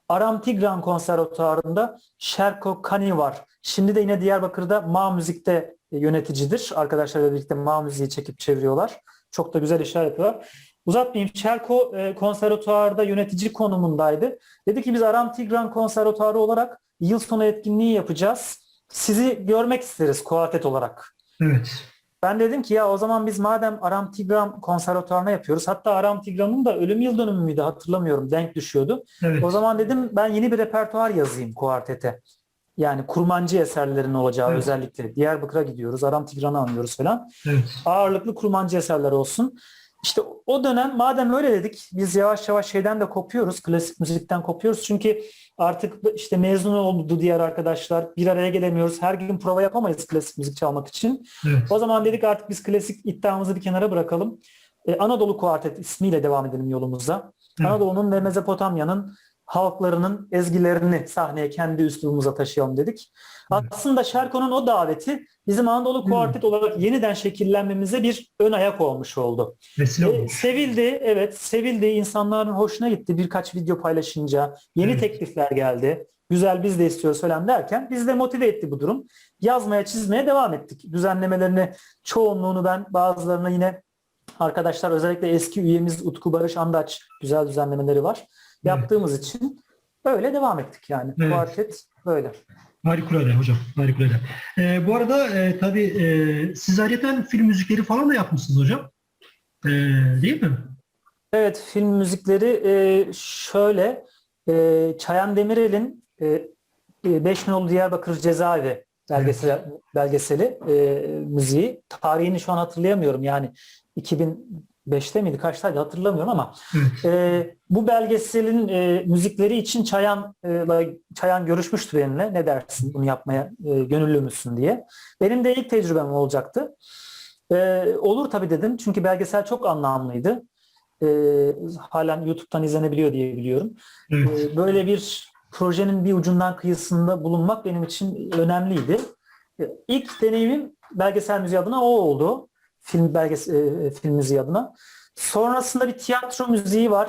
B: Aram Tigran Konservatuarı'nda Şerko Kani var. Şimdi de yine Diyarbakır'da Ma Müzik'te yöneticidir. Arkadaşlarla birlikte Ma Müziği çekip çeviriyorlar. Çok da güzel işler yapıyorlar. Uzatmayayım. Şerko konservatuarda yönetici konumundaydı. Dedi ki biz Aram Tigran Konservatuarı olarak yıl sonu etkinliği yapacağız. Sizi görmek isteriz kuartet olarak.
A: Evet.
B: Ben dedim ki ya o zaman biz madem Aram Tigran konservatuarına yapıyoruz. Hatta Aram Tigran'ın da ölüm yıl dönümü müydü hatırlamıyorum. Denk düşüyordu.
A: Evet.
B: O zaman dedim ben yeni bir repertuar yazayım kuartete. Yani kurmancı eserlerin olacağı,
A: Evet.
B: özellikle. Diyarbakır'a gidiyoruz. Aram Tigran'ı anlıyoruz falan.
A: Evet.
B: Ağırlıklı kurmancı eserler olsun. İşte o dönem madem öyle dedik, biz yavaş yavaş şeyden de kopuyoruz. Klasik müzikten kopuyoruz. Çünkü artık işte mezun oldu diğer arkadaşlar. Bir araya gelemiyoruz. Her gün prova yapamayız klasik müzik çalmak için.
A: Evet.
B: O zaman dedik artık biz klasik iddiamızı bir kenara bırakalım. Anadolu Kuartet ismiyle devam edelim yolumuza.
A: Evet.
B: Anadolu'nun ve Mezopotamya'nın halklarının ezgilerini sahneye kendi üslubumuza taşıyalım dedik.
A: Evet.
B: Aslında Şerko'nun o daveti bizim Anadolu Kuartet olarak yeniden şekillenmemize bir ön ayak olmuş oldu.
A: Vesile olmuş.
B: Sevildi, evet sevildi, insanların hoşuna gitti birkaç video paylaşınca, yeni
A: Evet.
B: teklifler geldi. Güzel, biz de istiyoruz falan derken biz de motive etti bu durum. Yazmaya, çizmeye devam ettik. Düzenlemelerini, çoğunluğunu ben, bazılarını yine arkadaşlar, özellikle eski üyemiz Utku Barış Andaç, güzel düzenlemeleri var. Yaptığımız için böyle devam ettik yani.
A: Evet.
B: Kuartet böyle.
A: Harikulade hocam, harikulade. Bu arada tabii siz ayrıca film müzikleri falan da yapmışsınız hocam. Değil mi?
B: Evet, film müzikleri şöyle, Çayan Demirel'in Beş Nolu Diyarbakır Cezaevi belgeseli müziği. Tarihini şu an hatırlayamıyorum. Yani 2005'te miydi, kaçtaydı hatırlamıyorum ama
A: Evet.
B: bu belgeselin müzikleri için Çayan görüşmüştü benimle. Ne dersin bunu yapmaya, gönüllü müsün diye. Benim de ilk tecrübem olacaktı. Olur tabii dedim. Çünkü belgesel çok anlamlıydı. Halen YouTube'dan izlenebiliyor diye biliyorum.
A: Evet.
B: Böyle bir projenin bir ucundan kıyısında bulunmak benim için önemliydi. İlk deneyimim belgesel müziği adına o oldu. Film müziği adına. Sonrasında bir tiyatro müziği var.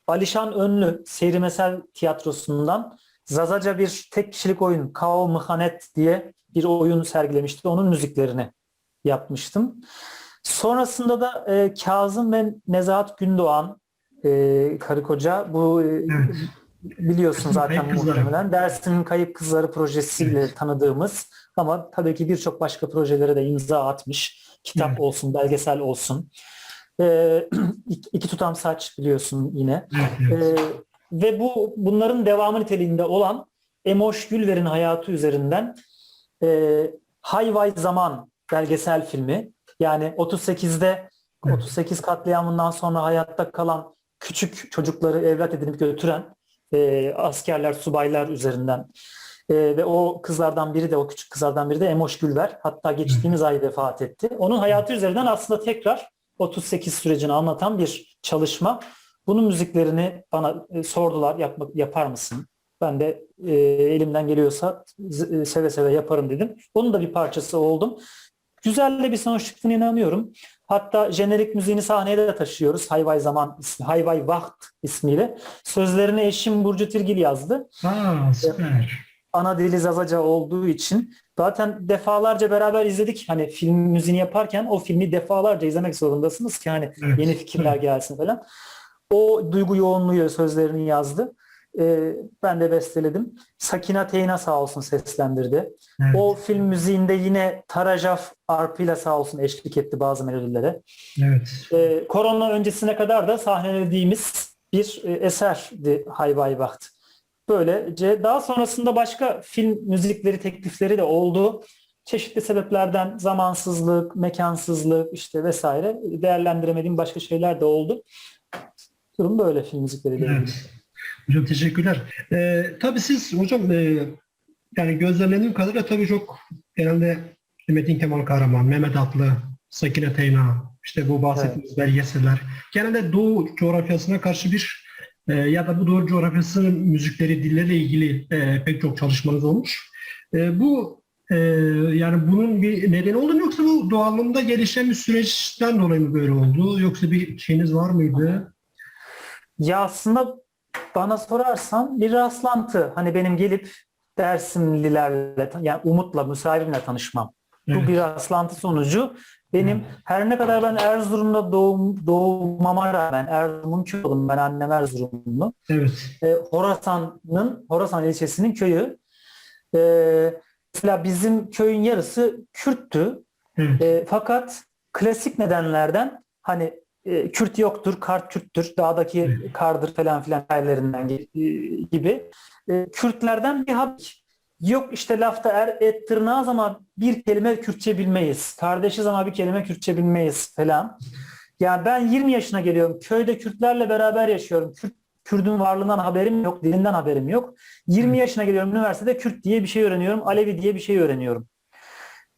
B: Alişan Önlü Seyri Mesel Tiyatrosu'ndan Zazaca bir tek kişilik oyun, Kao Mıhanet diye bir oyun sergilemişti. Onun müziklerini yapmıştım. Sonrasında da Kazım ve Nezahat Gündoğan, karı koca, bu
A: Evet.
B: biliyorsun zaten
A: Kayıp Kızları.
B: muhtemelen. Dersim'in Kayıp Kızları projesiyle
A: Evet.
B: tanıdığımız ama tabii ki birçok başka projelere de imza atmış. Kitap
A: Evet.
B: olsun, belgesel olsun. İki Tutam Saç biliyorsun yine.
A: Evet. Evet.
B: Ve bunların devamı niteliğinde olan Emoş Gülver'in hayatı üzerinden Hayvay Zaman belgesel filmi. Yani 38 katliamından sonra hayatta kalan küçük çocukları evlat edinip götüren askerler, subaylar üzerinden. Ve o kızlardan biri de, o küçük kızlardan biri de Emoş Gülver. Hatta geçtiğimiz ay vefat etti. Onun hayatı üzerinden aslında tekrar 38 sürecini anlatan bir çalışma. Bunun müziklerini bana sordular, yapar mısın? Ben de elimden geliyorsa seve seve yaparım dedim. Onun da bir parçası oldum. Güzel de bir sonuç çıktığına inanıyorum. Hatta jenerik müziğini sahneye de taşıyoruz. Hayvay Zaman ismi, Hayvay Vaht ismiyle. Sözlerini eşim Burcu Tirgil yazdı.
A: Süper.
B: Ana dili Zazaca olduğu için zaten defalarca beraber izledik. Hani film müziğini yaparken o filmi defalarca izlemek zorundasınız ki hani
A: Evet,
B: yeni fikirler
A: evet.
B: gelsin falan. O duygu yoğunluğu sözlerini yazdı. Ben de besteledim. Sakina Teyna sağ olsun seslendirdi.
A: Evet,
B: O film müziğinde yine Tarajaf arpıyla sağ olsun eşlik etti bazı melodilere.
A: evet.
B: Korona öncesine kadar da sahnelediğimiz bir eserdi Hayvay Vaht. Böylece daha sonrasında başka film müzikleri teklifleri de oldu. Çeşitli sebeplerden zamansızlık, mekansızlık işte vesaire değerlendiremediğim başka şeyler de oldu. Durum böyle film müzikleriyle ilgili.
A: Evet. Hocam teşekkürler. Tabii siz hocam yani gözlemlediğim kadarıyla tabii çok genelde Metin Kemal Kahraman, Mehmet Atlı, Sakine Teyna, işte bu bahsettiğimiz belgeseller. Genelde Doğu coğrafyasına karşı bir ya da bu Doğu coğrafyasının müzikleri, dilleriyle ilgili pek çok çalışmanız olmuş. Bu yani bunun bir nedeni oldu mu yoksa bu doğallığında gelişen bir süreçten dolayı mı böyle oldu? Yoksa bir şeyiniz var mıydı?
B: Ya aslında bana sorarsan bir rastlantı. Hani benim gelip Dersimlilerle, yani Umut'la, müsahibimle tanışmam. Bu
A: Evet.
B: bir rastlantı sonucu benim her ne kadar ben Erzurum'da doğmama rağmen Erzurum'un köyü oldum. Ben annem Erzurumlu.
A: Evet.
B: Horasan ilçesinin köyü. E, Mesela bizim köyün yarısı Kürttü.
A: Evet.
B: Fakat klasik nedenlerden hani Kürt yoktur, Kart Kürttür, dağdaki
A: Evet.
B: kardır falan filan yerlerinden gibi. Kürtlerden bir haber yok işte lafta et tırnağız ama bir kelime Kürtçe bilmeyiz. Kardeşiz ama bir kelime Kürtçe bilmeyiz falan. Yani ben 20 yaşına geliyorum. Köyde Kürtlerle beraber yaşıyorum. Kürdün varlığından haberim yok, dilinden haberim yok. 20 yaşına geliyorum üniversitede Kürt diye bir şey öğreniyorum, Alevi diye bir şey öğreniyorum.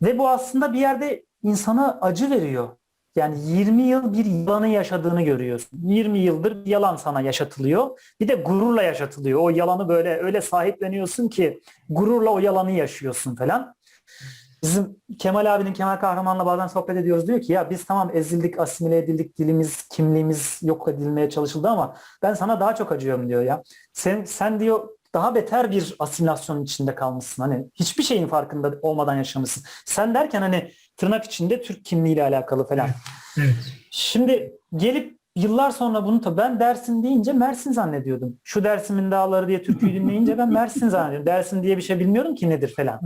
B: Ve bu aslında bir yerde insana acı veriyor. Yani 20 yıl bir yalanı yaşadığını görüyorsun. 20 yıldır bir yalan sana yaşatılıyor. Bir de gururla yaşatılıyor. O yalanı böyle öyle sahipleniyorsun ki gururla o yalanı yaşıyorsun falan. Bizim Kemal Kahraman'la bazen sohbet ediyoruz. Diyor ki ya biz tamam ezildik, asimile edildik, dilimiz, kimliğimiz yok edilmeye çalışıldı ama ben sana daha çok acıyorum diyor ya. Sen diyor daha beter bir asimilasyon içinde kalmışsın. Hani hiçbir şeyin farkında olmadan yaşamışsın. Sen derken hani tırnak içinde Türk kimliğiyle alakalı falan.
A: Evet. Evet.
B: Şimdi gelip yıllar sonra bunu tabii ben Dersim deyince Mersin zannediyordum. Şu Dersim'in dağları diye türküyü dinleyince ben Mersin zannediyordum. Dersim diye bir şey bilmiyorum ki nedir falan.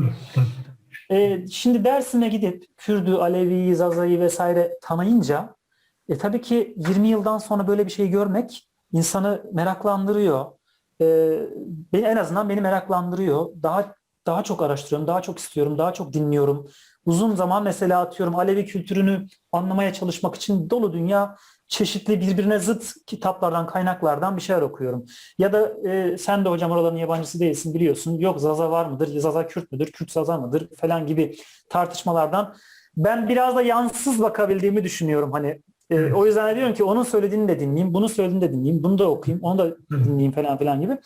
B: Şimdi Dersim'e gidip Kürdü, Alevi'yi, Zaza'yı vesaire tanıyınca tabii ki 20 yıldan sonra böyle bir şey görmek insanı meraklandırıyor. En azından beni meraklandırıyor. Daha çok araştırıyorum, daha çok istiyorum, daha çok dinliyorum. Uzun zaman mesela atıyorum Alevi kültürünü anlamaya çalışmak için dolu dünya çeşitli birbirine zıt kitaplardan, kaynaklardan bir şeyler okuyorum. Ya da sen de hocam oraların yabancısı değilsin biliyorsun. Yok Zaza var mıdır? Zaza Kürt müdür? Kürt Zaza mıdır? Falan gibi tartışmalardan ben biraz da yansız bakabildiğimi düşünüyorum. Hani o yüzden diyorum ki onun söylediğini de dinleyeyim, bunu söylediğini de dinleyeyim, bunu da okuyayım, onu da dinleyeyim falan filan gibi.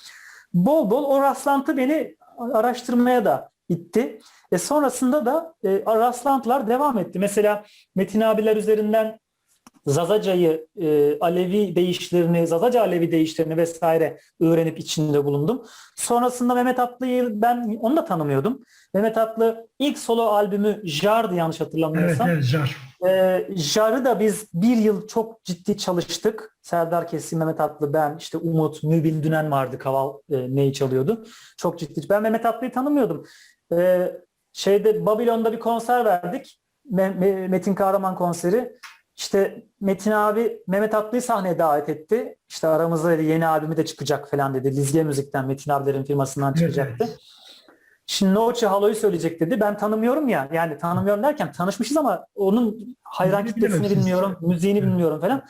B: Bol bol o rastlantı beni araştırmaya da itti. Sonrasında da rastlantılar devam etti. Mesela Metin abiler üzerinden Zazaca'yı, Alevi deyişlerini, Zazaca Alevi deyişlerini vesaire öğrenip içinde bulundum. Sonrasında Mehmet Atlı'yı ben onu da tanımıyordum. Mehmet Atlı ilk solo albümü Jar'dı yanlış
A: Evet,
B: hatırlamıyorsam.
A: evet, Jar.
B: Jar'ı da biz bir yıl çok ciddi çalıştık. Serdar Keskin, Mehmet Atlı, ben, işte Umut, Mübin Dünen vardı, Kaval neyi çalıyordu. Çok ciddi. Ben Mehmet Atlı'yı tanımıyordum. Babilon'da bir konser verdik. Metin Kahraman konseri. İşte Metin abi Mehmet Atlı'yı sahneye davet etti. İşte aramızda dedi, yeni albümü de çıkacak falan dedi. Lizge Müzik'ten, Metin abilerin firmasından çıkacaktı.
A: Evet.
B: Şimdi Noche Halo'yu söyleyecek dedi. Ben tanımıyorum ya. Yani tanımıyorum derken tanışmışız ama onun hayran
A: Müziğini
B: kitlesini
A: bilememişsiniz.
B: bilmiyorum, müziğini
A: Evet.
B: bilmiyorum falan.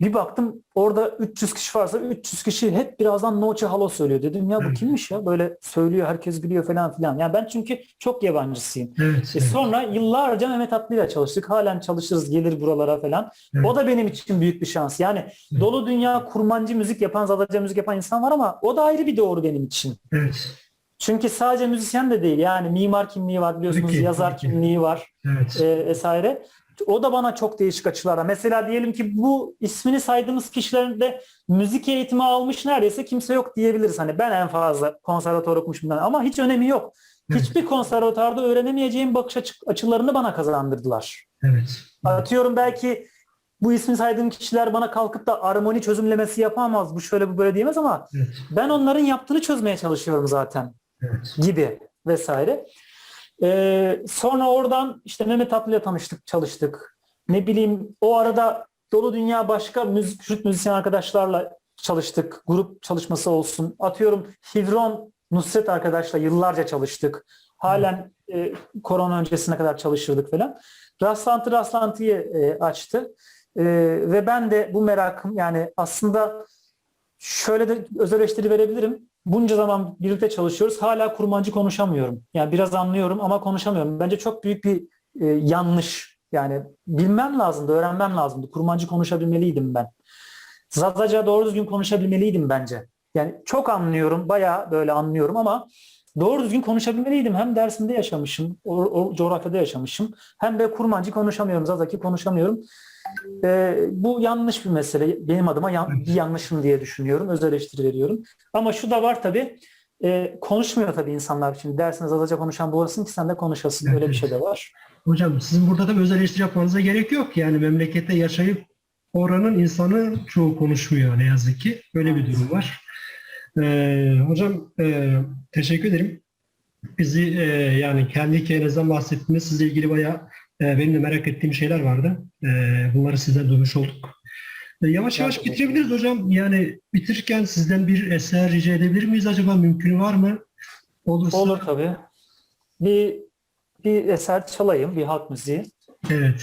B: Bir baktım orada 300 kişi varsa 300 kişi hep birazdan Noche Halo söylüyor. Dedim ya bu
A: Evet.
B: kimmiş ya? Böyle söylüyor, herkes biliyor falan filan. Yani ben çünkü çok yabancısıyım.
A: Evet. Evet.
B: Sonra yıllarca Mehmet Atlı'yla çalıştık. Halen çalışırız, gelir buralara falan.
A: Evet.
B: O da benim için büyük bir şans. Yani
A: Evet.
B: dolu dünya kurmancı müzik yapan, zadaca müzik yapan insan var ama o da ayrı bir doğru benim için.
A: Evet.
B: Çünkü sadece müzisyen de değil. Yani mimar kimliği var biliyorsunuz,
A: Tabii ki,
B: yazar
A: tabii ki.
B: kimliği var
A: Evet.
B: vesaire. O da bana çok değişik açılarla. Mesela diyelim ki bu ismini saydığımız kişilerin de müzik eğitimi almış neredeyse kimse yok diyebiliriz. Hani ben en fazla konservatuvar okumuşum ama hiç önemi yok.
A: Evet.
B: Hiçbir konservatuvarda öğrenemeyeceğim bakış açılarını bana kazandırdılar.
A: Evet.
B: Atıyorum belki bu ismi saydığım kişiler bana kalkıp da armoni çözümlemesi yapamaz. Bu şöyle bu böyle diyemez ama
A: Evet.
B: ben onların yaptığını çözmeye çalışıyorum zaten
A: Evet.
B: gibi vesaire. Sonra oradan işte Mehmet Atlı'yla tanıştık, çalıştık. Ne bileyim o arada dolu dünya başka Türk müzisyen arkadaşlarla çalıştık. Grup çalışması olsun. Atıyorum Hivron Nusret arkadaşla yıllarca çalıştık. Halen korona öncesine kadar çalışırdık falan. Rastlantıyı açtı. Ve ben de bu merakım yani aslında şöyle de öz eleştiri verebilirim. Bunca zaman birlikte çalışıyoruz. Hala kurmancı konuşamıyorum. Yani biraz anlıyorum ama konuşamıyorum. Bence çok büyük bir yanlış. Yani bilmem lazımdı, öğrenmem lazımdı. Kurmancı konuşabilmeliydim ben. Zazaca doğru düzgün konuşabilmeliydim bence. Yani çok anlıyorum, bayağı böyle anlıyorum ama doğru düzgün konuşabilmeliydim. Hem Dersim'de yaşamışım, o coğrafyada yaşamışım. Hem de kurmancı konuşamıyorum, Zazaki konuşamıyorum. Bu yanlış bir mesele. Benim adıma bir yanlışım diye düşünüyorum. Öz eleştiri veriyorum. Ama şu da var tabii. Konuşmuyor tabii insanlar. Şimdi dersiniz azıca konuşan bulasın ki sen de konuşasın.
A: Evet,
B: Öyle bir şey de var.
A: Hocam sizin burada da özel eleştiri yapmanıza gerek yok. Yani memlekette yaşayıp oranın insanı çoğu konuşmuyor ne yazık ki. Böyle bir durum var. Hocam teşekkür ederim. Bizi yani kendi hikayenizden bahsettiniz. Sizle ilgili bayağı benim de merak ettiğim şeyler vardı. Bunları sizden duymuş olduk. Yavaş yavaş bitirebiliriz hocam. Yani bitirirken sizden bir eser rica edebilir miyiz acaba? Mümkün var mı? Olursa.
B: Olur tabii. Bir eser çalayım. Bir halk müziği.
A: Evet.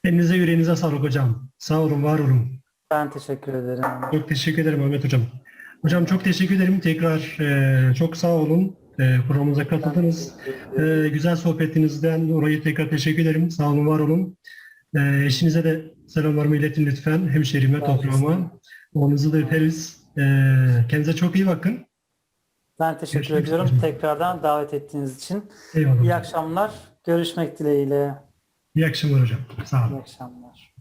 A: Elinize yüreğinize sağlık hocam. Sağ olun, var olun.
B: Ben teşekkür ederim.
A: Çok teşekkür ederim Ahmet hocam. Hocam çok teşekkür ederim. Tekrar çok sağ olun. Programımıza katıldınız. Güzel sohbetinizden dolayı tekrar teşekkür ederim. Sağ olun, var olun. Eşinize de selamlarımı iletin lütfen. Hemşerime, toprağıma. Oğlunuzu da öperiz. Kendinize çok iyi bakın.
B: Ben teşekkür
A: Görüşmek
B: ediyorum
A: üzere.
B: tekrardan davet ettiğiniz için.
A: Eyvallah.
B: İyi akşamlar. Görüşmek dileğiyle.
A: İyi akşamlar hocam. Sağ olun.
B: İyi akşamlar.